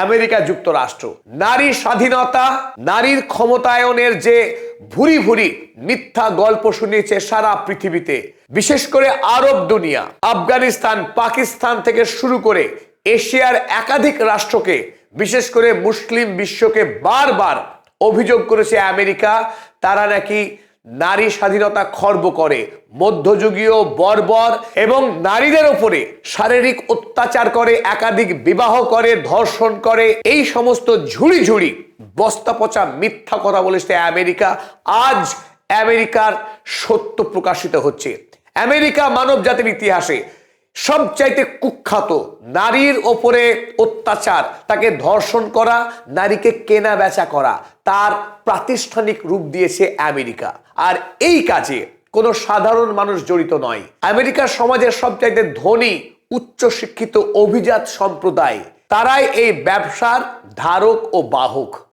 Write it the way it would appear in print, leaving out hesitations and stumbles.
America যুক্তরাষ্ট্র। নারী স্বাধীনতা, নারীর ক্ষমতায়নের যে ভুরি ভুরি মিথ্যা গল্প শুনিয়েছে সারা পৃথিবীতে, বিশেষ করে আরব দুনিয়া, আফগানিস্তান, পাকিস্তান থেকে শুরু করে এশিয়ার একাধিক রাষ্ট্রকে, বিশেষ করে মুসলিম বিশ্বকে বারবার অভিযোগ করেছে আমেরিকা তারা নাকি নারী স্বাধীনতা খর্ব করে, মধ্যযুগীয় বর্বর এবং নারীদের উপরে শারীরিক অত্যাচার করে, একাধিক বিবাহ করে, ধর্ষণ করে, এই সমস্ত ঝুড়ি ঝুড়ি বস্তা পচা মিথ্যা কথা বলেছে আমেরিকা। আজ আমেরিকার সত্য প্রকাশিত হচ্ছে। আমেরিকা মানব জাতির ইতিহাসে সবচাইতে কুখ্যাত নারীর ওপরে অত্যাচার, তাকে ধর্ষণ করা, নারীকে কেনা বেচা করা, তার প্রাতিষ্ঠানিক রূপ দিয়েছে আমেরিকা। আর এই কাজে কোনো সাধারণ মানুষ জড়িত নয়। আমেরিকার সমাজের সবচাইতে ধনী, উচ্চশিক্ষিত অভিজাত সম্প্রদায়, তারাই এই ব্যবসার ধারক ও বাহক।